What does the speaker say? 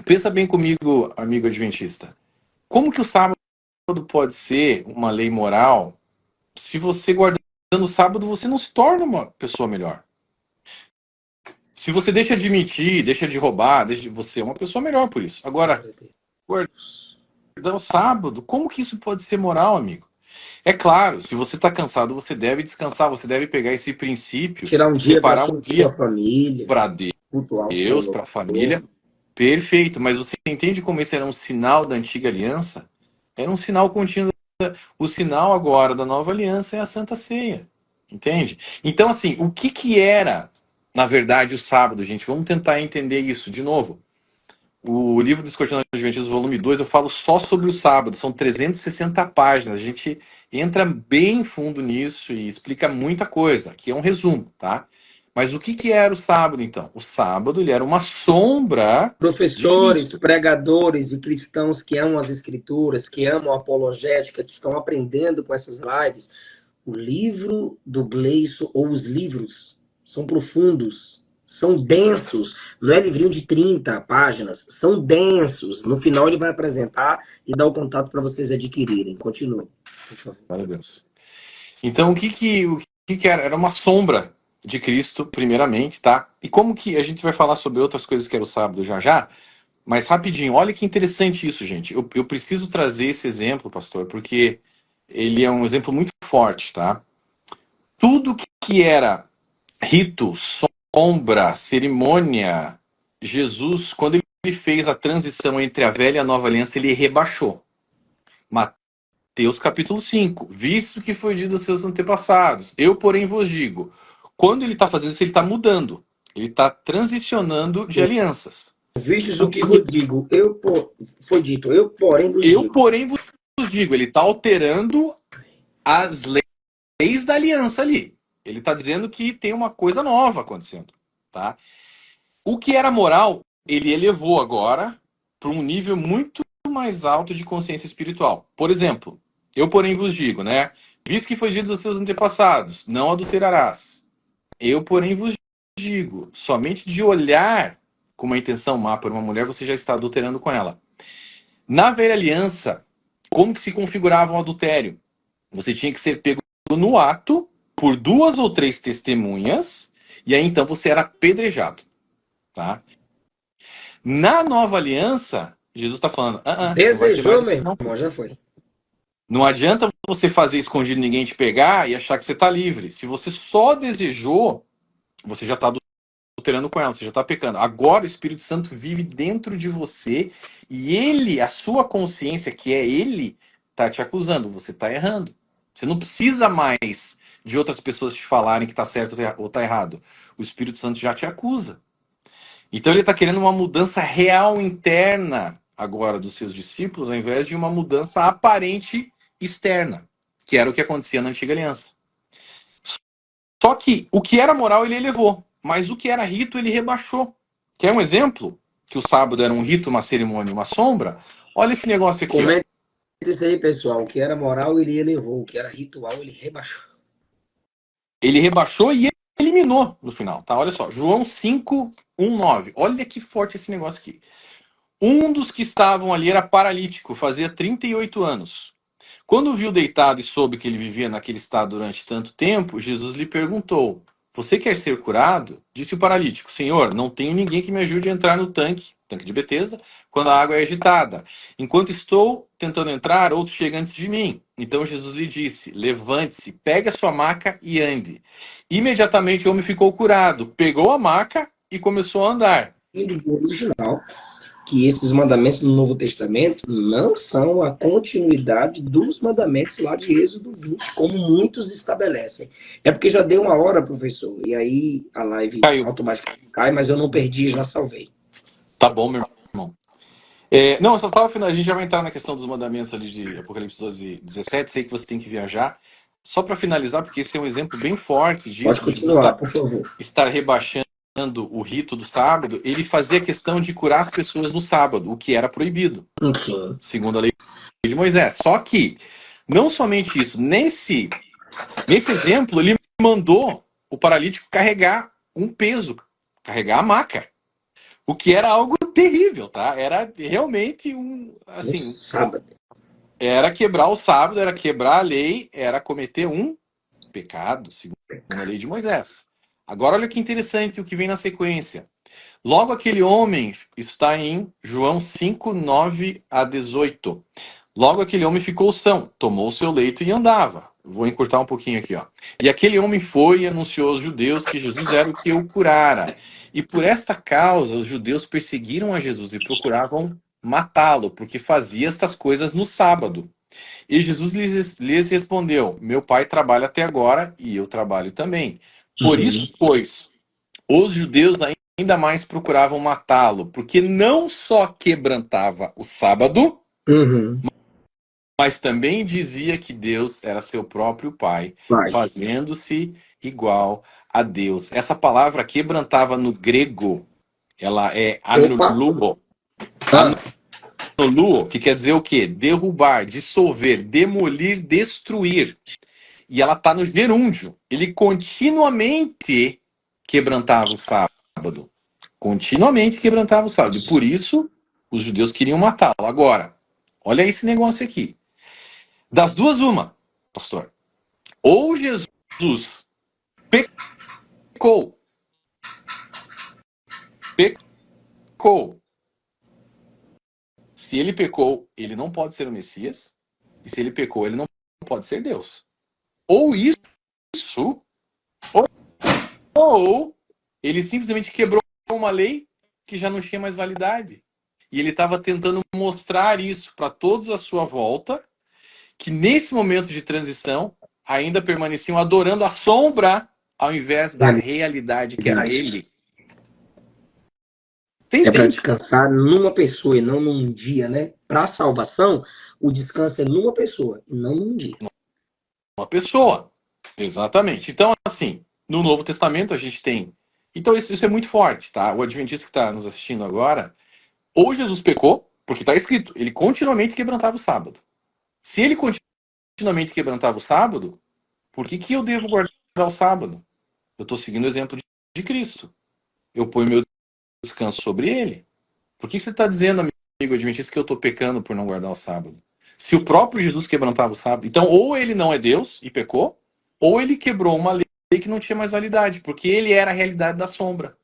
Pensa bem comigo, amigo adventista. Como que o sábado pode ser uma lei moral se você guardando o sábado você não se torna uma pessoa melhor? Se você deixa de mentir, deixa de roubar, você é uma pessoa melhor por isso. Agora, guardar o sábado, como que isso pode ser moral, amigo? É claro, se você está cansado, você deve descansar, você deve pegar esse princípio, Tirar um dia para separar um dia sua família, para cultuar o Deus, Senhor. para a família. Perfeito, mas você entende como esse era um sinal da antiga aliança? Era um sinal contínuo. O sinal agora da nova aliança é a Santa Ceia. Entende? Então, assim, o que era, na verdade, o sábado, gente? Vamos tentar entender isso de novo. O livro dos Cortinas Adventistas, volume 2, eu falo só sobre o sábado. São 360 páginas. A gente entra bem fundo nisso e explica muita coisa. Aqui é um resumo, tá? Mas o que era o sábado, então? O sábado, ele era uma sombra de Professores, Cristo. pregadores e cristãos que amam as escrituras, que amam a apologética, que estão aprendendo com essas lives, o livro do Gleison, ou os livros, são profundos, são densos. Não é livrinho de 30 páginas, são densos. No final ele vai apresentar e dar o contato para vocês adquirirem. Continue, por favor. Glória a Deus. Então, o que era? Era uma sombra de Cristo, primeiramente, tá? E como que a gente vai falar sobre outras coisas que era o sábado já já, mas rapidinho, olha que interessante isso, gente. Eu preciso trazer esse exemplo, pastor, porque ele é um exemplo muito forte, tá? Tudo que era rito, sombra, cerimônia, Jesus, quando ele fez a transição entre a velha e a nova aliança, ele rebaixou. Mateus capítulo 5. Visto que foi dito aos seus antepassados, eu, porém, vos digo. Quando ele está fazendo isso, ele está mudando. Ele está transicionando de alianças. Vistes Então, o que vos digo, foi dito, eu, porém, vos eu, digo. porém, vos digo. Ele está alterando as leis da aliança ali. Ele está dizendo que tem uma coisa nova acontecendo. Tá? O que era moral, ele elevou agora para um nível muito mais alto de consciência espiritual. Por exemplo, eu, porém, vos digo, né? Visto que foi dito aos seus antepassados, não adulterarás. Eu, porém, vos digo, somente de olhar com uma intenção má por uma mulher, você já está adulterando com ela. Na velha aliança, como que se configurava um adultério? Você tinha que ser pego no ato por 2 ou 3 testemunhas, e aí então você era apedrejado. Tá? Na nova aliança, Jesus está falando, não vai ser mais Desejou, assim, meu não. irmão, já foi. Não adianta você fazer escondido ninguém te pegar e achar que você está livre. Se você só desejou, você já está adulterando com ela, você já está pecando. Agora o Espírito Santo vive dentro de você e ele, a sua consciência, que é ele, está te acusando. Você está errando. Você não precisa mais de outras pessoas te falarem que está certo ou está errado. O Espírito Santo já te acusa. Então ele está querendo uma mudança real interna agora dos seus discípulos, ao invés de uma mudança aparente externa, que era o que acontecia na antiga aliança. Só que o que era moral ele elevou, mas o que era rito ele rebaixou. Quer um exemplo? Que o sábado era um rito, uma cerimônia, uma sombra? Olha esse negócio aqui, ó. Comenta isso aí, pessoal. O que era moral, ele elevou. O que era ritual, ele rebaixou. Ele rebaixou e eliminou no final, tá? Olha só, João 5, 1, 9. Olha que forte esse negócio aqui. Um dos que estavam ali era paralítico, fazia 38 anos. Quando viu deitado e soube que ele vivia naquele estado durante tanto tempo, Jesus lhe perguntou: Você quer ser curado? Disse o paralítico: Senhor, não tenho ninguém que me ajude a entrar no tanque de Betesda, quando a água é agitada. Enquanto estou tentando entrar, outro chega antes de mim. Então Jesus lhe disse: Levante-se, pegue a sua maca e ande. Imediatamente o homem ficou curado, pegou a maca e começou a andar. Do original, que esses mandamentos do Novo Testamento não são a continuidade dos mandamentos lá de Êxodo 20, como muitos estabelecem. É porque já deu uma hora, professor, e aí a live Caiu. automaticamente cai, mas eu não perdi, já salvei. Tá bom, meu irmão. Não, eu só estava. A gente já vai entrar na questão dos mandamentos ali de Apocalipse 12, 17. Sei que você tem que viajar. Só para finalizar, porque esse é um exemplo bem forte Pode disso, de Jesus continuar, por favor. estar rebaixando o rito do sábado. Ele fazia questão de curar as pessoas no sábado, o que era proibido, segundo a lei de Moisés. Só que, não somente isso, nesse exemplo, ele mandou o paralítico carregar um peso, carregar a maca. O que era algo terrível, tá? Era realmente um, No assim, sábado. era quebrar o sábado, era quebrar a lei, era cometer um pecado, segundo a lei de Moisés. Agora olha que interessante o que vem na sequência. Logo aquele homem, isso está em João 5, 9 a 18. Logo aquele homem ficou são, tomou o seu leito e andava. Vou encurtar um pouquinho aqui, ó. E aquele homem foi e anunciou aos judeus que Jesus era o que o curara. E por esta causa os judeus perseguiram a Jesus e procuravam matá-lo, porque fazia estas coisas no sábado. E Jesus lhes respondeu: Meu pai trabalha até agora e eu trabalho também. Por Uhum. isso, pois, os judeus ainda mais procuravam matá-lo, porque não só quebrantava o sábado, Uhum. mas também dizia que Deus era seu próprio pai, Vai. fazendo-se igual a Deus. Essa palavra quebrantava no grego, ela é Opa. anuluo. Ah. Anuluo, que quer dizer o quê? Derrubar, dissolver, demolir, destruir. E ela está no gerúndio. Ele continuamente quebrantava o sábado. Continuamente quebrantava o sábado. E por isso, os judeus queriam matá-lo. Agora, olha esse negócio aqui. Das duas, uma, pastor. Ou Jesus pecou, pecou. Se ele pecou, ele não pode ser o Messias. E se ele pecou, ele não pode ser Deus. Ou isso, ou ele simplesmente quebrou uma lei que já não tinha mais validade. E ele estava tentando mostrar isso para todos à sua volta, que nesse momento de transição ainda permaneciam adorando a sombra ao invés da realidade que era ele. Você É para entende? descansar numa pessoa e não num dia, né? Para a salvação, o descanso é numa pessoa e não num dia. Uma pessoa. Exatamente. Então, assim, no Novo Testamento a gente tem. Então, isso é muito forte, tá? O Adventista que está nos assistindo agora, ou Jesus pecou, porque está escrito, ele continuamente quebrantava o sábado. Se ele continuamente quebrantava o sábado, por que eu devo guardar o sábado? Eu estou seguindo o exemplo de Cristo. Eu ponho meu descanso sobre ele. Por que você está dizendo, amigo adventista, que eu estou pecando por não guardar o sábado? Se o próprio Jesus quebrantava o sábado, então ou ele não é Deus e pecou, ou ele quebrou uma lei que não tinha mais validade, porque ele era a realidade da sombra.